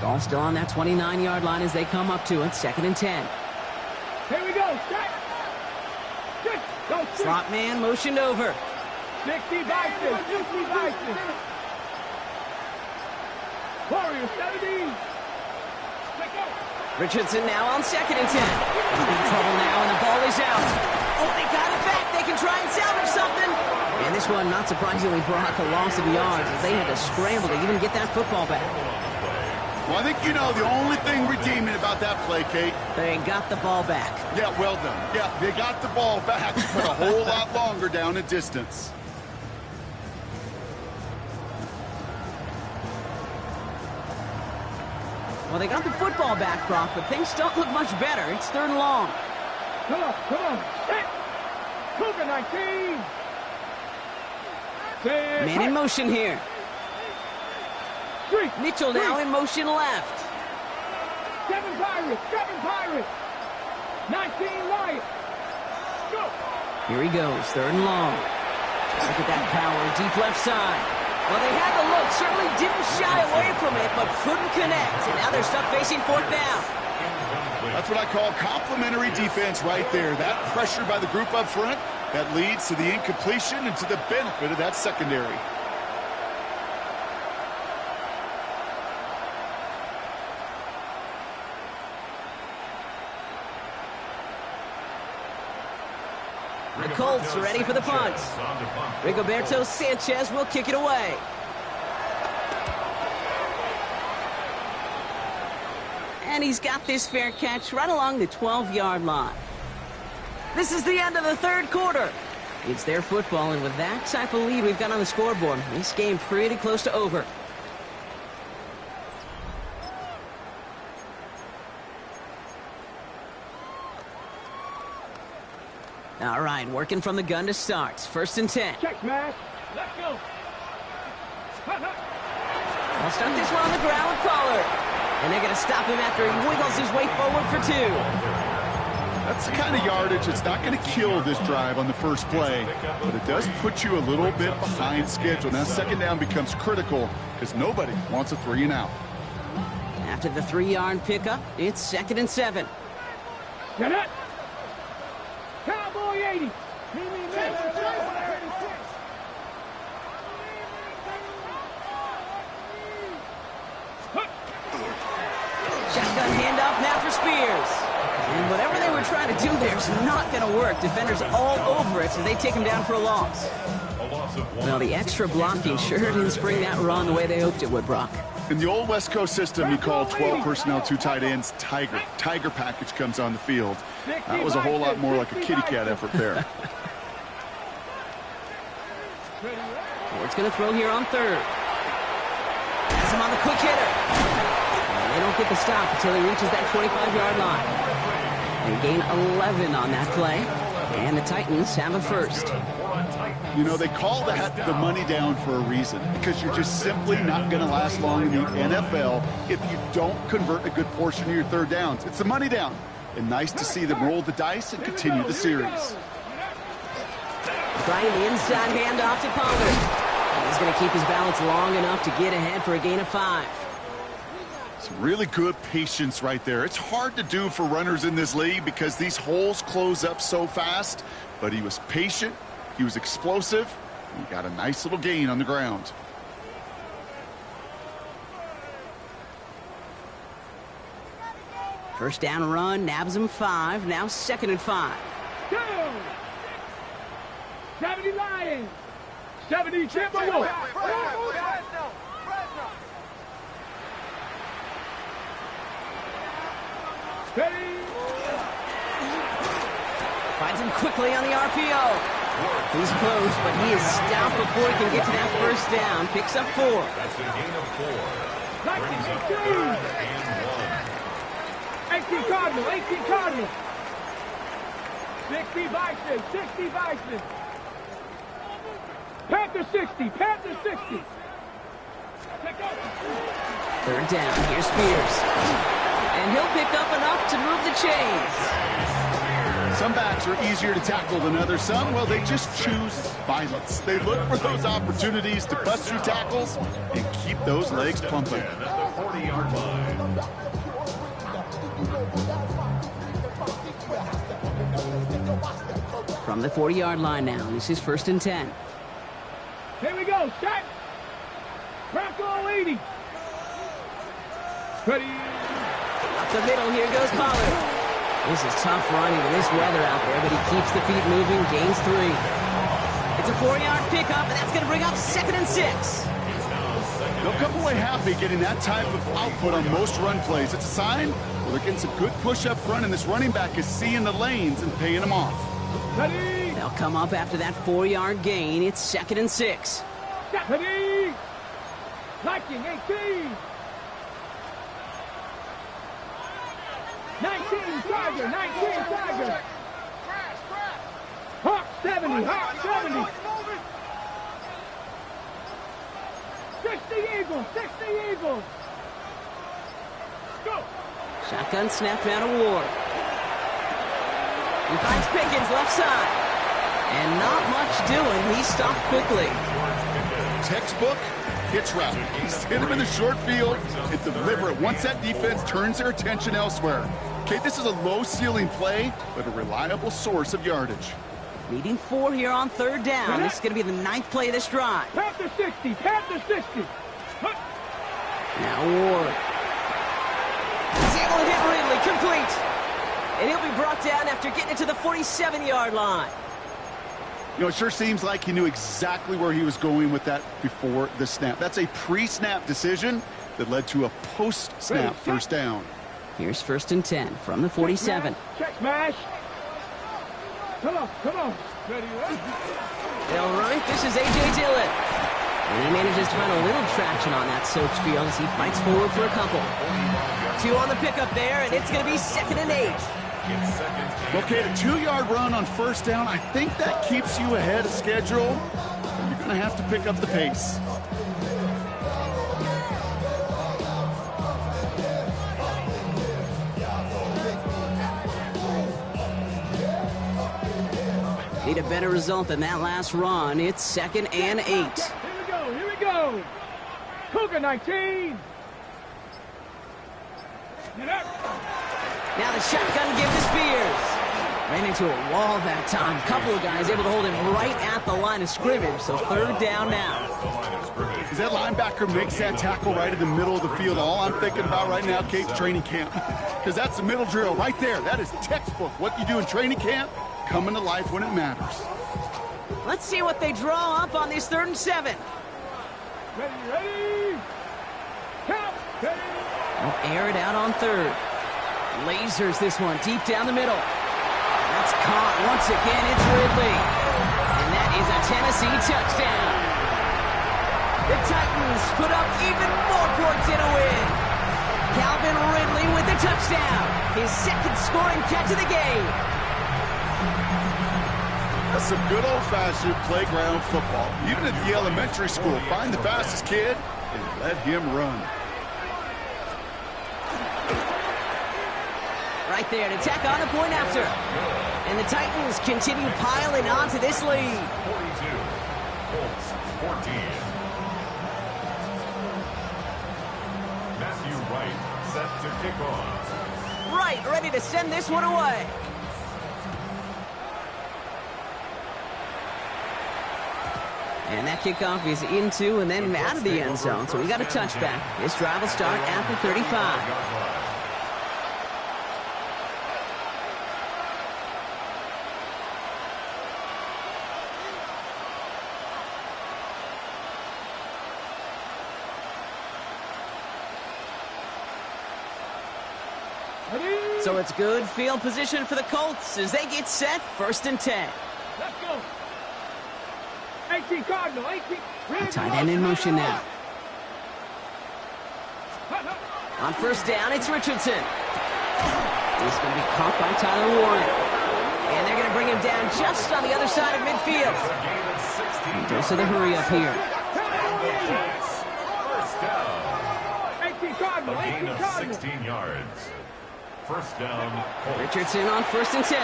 Ball still on that 29-yard line as they come up to it. 2nd and 10. Here we go. Slot man motioned over. 60 Bison. 60 Bison. Warriors 17. Richardson now on 2nd and 10. He's in trouble now, and the ball is out. Oh, they got it back. They can try and salvage something. And this one, not surprisingly, brought a loss of yards as they had to scramble to even get that football back. Well, I think you know the only thing redeeming about that play, Kate. They got the ball back. Yeah, well done. Yeah, they got the ball back, but a whole lot longer down a distance. Well, they got the football back, Brock, but things don't look much better. It's 3rd and long. Come on. Hit. Cougar 19. Man in motion here. Mitchell now in motion left. 7 Pirates. 19 Lions. Go. Here he goes, 3rd and long. Look at that power, deep left side. Well, they had the look, certainly didn't shy away from it, but couldn't connect. And now they're stuck facing 4th down. That's what I call complementary defense right there. That pressure by the group up front, that leads to the incompletion and to the benefit of that secondary. The Colts are ready for the punt. Rigoberto Sanchez will kick it away. And he's got this fair catch right along the 12-yard line. This is the end of the 3rd quarter. It's their football, and with that type of lead we've got on the scoreboard, this game pretty close to over. All right, working from the gun to start. 1st and 10. Check, smash. Let's go. I'll start this one on the ground with Pollard. And they're going to stop him after he wiggles his way forward for 2. That's the kind of yardage that's not going to kill this drive on the first play, but it does put you a little bit behind schedule. Now 2nd down becomes critical because nobody wants a 3 and out. After the 3-yard pickup, it's 2nd and 7. Get it. Cowboy 80. Shotgun handoff now for Spears. And whatever they were trying to do there is not going to work. Defenders all over it, so they take him down for a loss. Well, the extra blocking sure didn't spring that run the way they hoped it would, Brock. In the old West Coast system, you call 12 personnel, 2 tight ends, Tiger. Tiger package comes on the field. That was a whole lot more like a kitty cat effort there. Ford's going to throw here on 3rd. Has him on the quick hitter. And they don't get the stop until he reaches that 25-yard line. They gain 11 on that play. And the Titans have a first. You know, they call that the money down for a reason, because you're just simply not going to last long in the NFL if you don't convert a good portion of your third downs. It's the money down. And nice to see them roll the dice and continue the series. Trying the inside handoff to Pollard. He's going to keep his balance long enough to get ahead for a gain of 5. Some really good patience right there. It's hard to do for runners in this league because these holes close up so fast. But he was patient, he was explosive, and he got a nice little gain on the ground. First down run, nabs him 5. Now 2nd and 5. 70 Lions. 70 Timberwolves. Finds him quickly on the RPO. He's close, but he is stopped before he can get to that first down. Picks up 4. That's a gain of 4. Brings up 3rd and 1. 18 Cardinals, 18 Cardinals. 60 Bison, 60 Bison. Panther 60, Panther 60. 3rd down, here's Spears. And he'll pick up enough to move the chains. Some backs are easier to tackle than others. Some, well, they just choose violence. They look for those opportunities to bust through tackles and keep those legs pumping. At the 40-yard line. From the 40-yard line now, this is 1st and 10. Here we go, set. Bronco 80. Ready. Up the middle, here goes Pollard. This is tough running in this weather out there, but he keeps the feet moving, gains 3. It's a 4-yard pickup, and that's going to bring up 2nd and 6. They'll come away happy getting that type of output on most run plays. It's a sign where they're getting some good push up front, and this running back is seeing the lanes and paying them off. Ready. They'll come up after that 4-yard gain. It's 2nd and 6. Ready. Liking 18. 19 Tiger, 19 Tiger. Hawk 70, Hawk 70. 60 Eagles, 60 Eagles. Go. Shotgun snap out of Ward. He finds Pickens left side. And not much doing. He stopped quickly. Textbook hitch route. He's hit him in the short field and deliver it once that defense turns their attention elsewhere. Okay, this is a low-ceiling play, but a reliable source of yardage. Needing 4 here on 3rd down. This is going to be the 9th play of this drive. Panther 60, Panther 60. Now Ward. He's able to hit Ridley, complete. And he'll be brought down after getting it to the 47-yard line. You know, it sure seems like he knew exactly where he was going with that before the snap. That's a pre-snap decision that led to a post-snap first down. Here's 1st and 10 from the 47. Check smash. Come on, come on. Ready, ready. All right, this is A.J. Dillon. And he manages to find a little traction on that soaked field as he fights forward for a couple. 2 on the pickup there, and it's going to be 2nd and 8. Okay, the 2-yard run on first down, I think that keeps you ahead of schedule. You're going to have to pick up the pace. Need a better result than that last run. It's 2nd and 8. Here we go, here we go. Cougar 19. Now the shotgun give to Spears. Ran into a wall that time. Couple of guys able to hold him right at the line of scrimmage. So 3rd down now. As that linebacker makes that tackle right in the middle of the field, all I'm thinking about right now, Cape's training camp. Because that's the middle drill right there. That is textbook. What you do in training camp, coming to life when it matters. Let's see what they draw up on this 3rd and 7. Ready, ready. Count. Ready. They'll air it out on 3rd. Lasers this one deep down the middle. That's caught once again. It's Ridley. And that is a Tennessee touchdown. The Titans put up even more points in a win. Calvin Ridley with the touchdown. His 2nd scoring catch of the game. That's some good old-fashioned playground football. Even at the elementary school, find the fastest kid and let him run. Right there to tack on a point after. And the Titans continue piling on to this lead. 42, Colts 14. Matthew Wright set to kick off. Wright ready to send this one away. And that kickoff is into and then out of the end zone. So we got a touchback. This drive will start at the 35. So it's good field position for the Colts as they get set, 1st and 10. Let's go. 18 Cardinal, 18. Tight end in motion now. On 1st down, it's Richardson. He's going to be caught by Tyler Warren. And they're going to bring him down just on the other side of midfield. Dose of the hurry up here. First down. 18 Cardinal, A gain 18 of Cardinal. 16 yards. First down, Colts. Richardson on 1st and 10.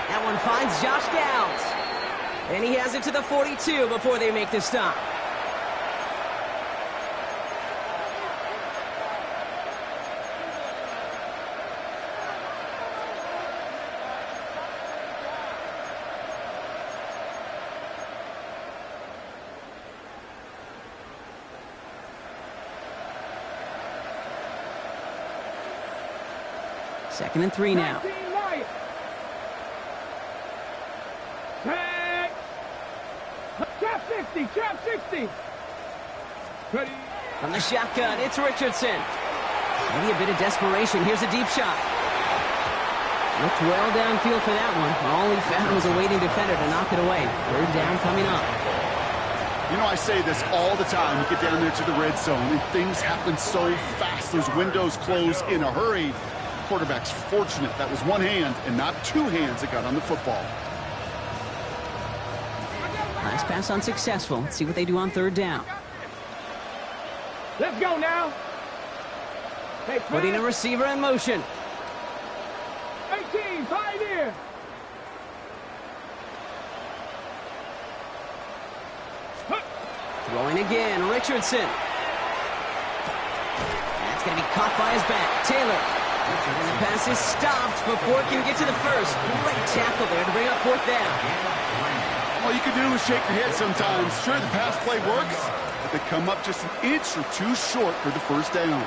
That one finds Josh Downs. And he has it to the 42 before they make the stop. Second and 3 now. Trap 60, trap 60. Ready. From the shotgun, it's Richardson. Maybe a bit of desperation. Here's a deep shot. Looked well downfield for that one. All he found was a waiting defender to knock it away. 3rd down coming up. You know, I say this all the time. You get down there to the red zone, and things happen so fast. Those windows close in a hurry. Quarterback's fortunate that was one hand and not two hands that got on the football. Last pass unsuccessful. Let's see what they do on 3rd down. Let's go now. Hey, Putting a receiver in motion. 18, Pioneer. Throwing again, Richardson. That's going to be caught by his back. Taylor. And the pass is stopped before it can get to the 1st. Great tackle there to bring up 4th down. All you can do is shake your head sometimes. Sure, the pass play works, but they come up just an inch or two short for the 1st down.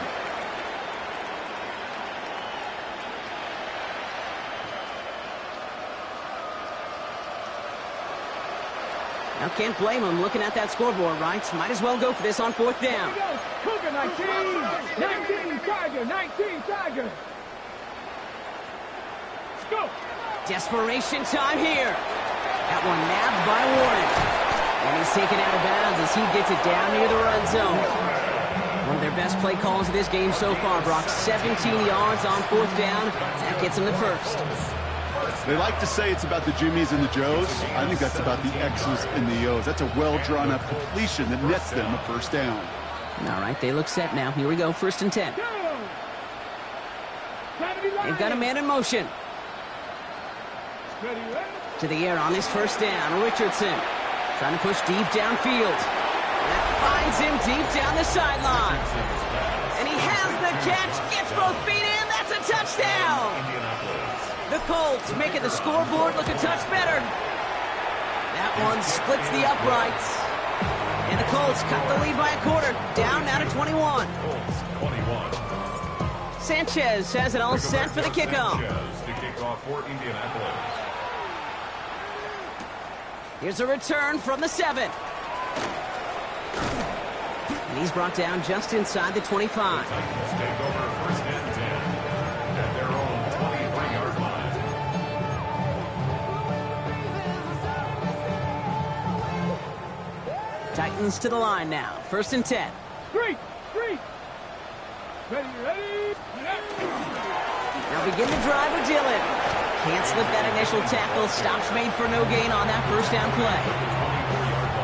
Now can't blame him looking at that scoreboard, right? Might as well go for this on 4th down. Cougar 19, 19 Tiger, 19 Tiger. Let's go. Desperation time here. That one nabbed by Warren. And he's taken out of bounds as he gets it down near the run zone. One of their best play calls of this game so far, Brock. 17 yards on 4th down. That gets him the 1st. They like to say it's about the Jimmies and the Joes. I think that's about the X's and the O's. That's a well-drawn-up completion that nets them a 1st down. All right, they look set now. Here we go, 1st and 10. They've got a man in motion. To the air on this 1st down. Richardson trying to push deep downfield. That finds him deep down the sideline. And he has the catch, gets both feet in. That's a touchdown. The Colts making the scoreboard look a touch better. That one splits the uprights. And the Colts cut the lead by a quarter. Down now to 21. Colts 21. Sanchez has it all set for the kickoff. Sanchez to kick off for Indianapolis. Here's a return from the 7. And he's brought down just inside the 25. Titans take over 1st and 10 at their own 23-yard line. Titans to the line now. 1st and 10. Three. Ready. Now begin the drive with Dillon. Can't slip that initial tackle. Stops made for no gain on that first down play.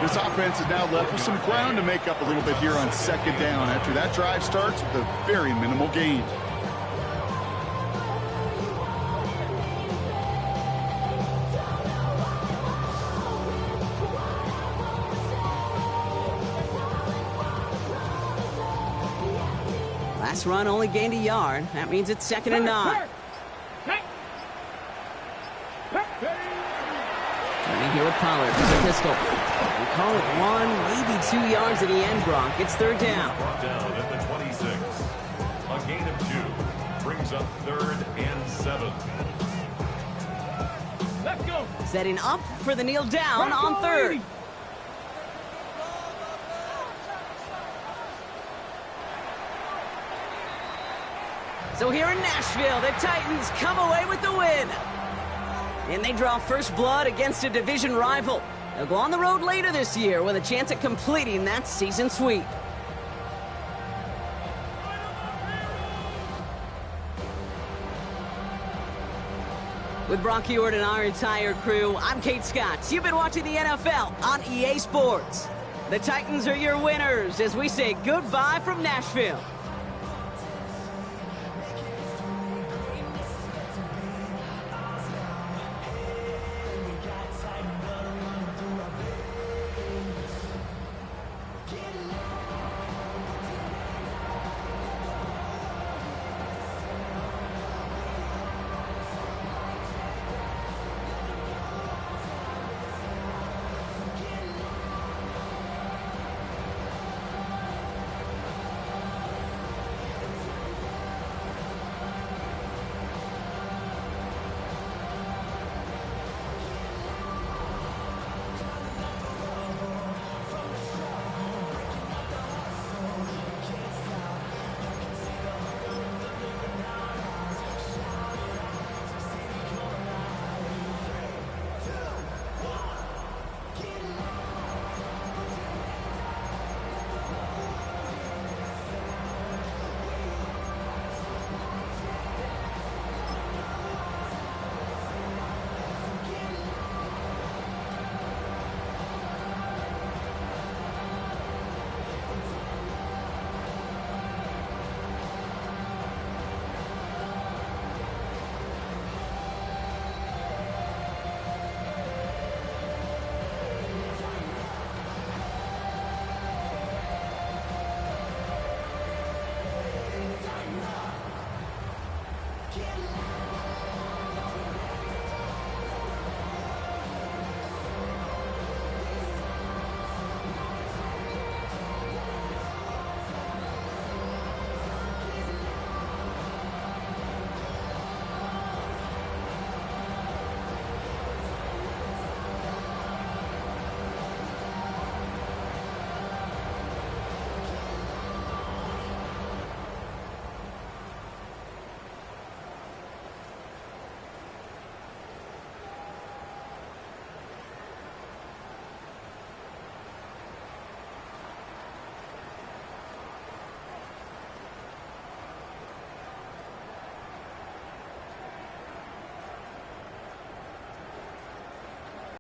This offense is now left with some ground to make up a little bit here on second down after that drive starts with a very minimal gain. Last run only gained a yard. That means it's 2nd and 9. Running here with Pollard for the pistol. We call it 1, maybe 2 yards at the end, Brock. It's 3rd down. Brought down at the 26. A gain of 2 brings up 3rd and 7. Let's go. Setting up for the kneel down on 3rd. So here in Nashville, the Titans come away with the win. And they draw first blood against a division rival. They'll go on the road later this year with a chance at completing that season sweep. With Brock Ewart and our entire crew, I'm Kate Scott. You've been watching the NFL on EA Sports. The Titans are your winners as we say goodbye from Nashville.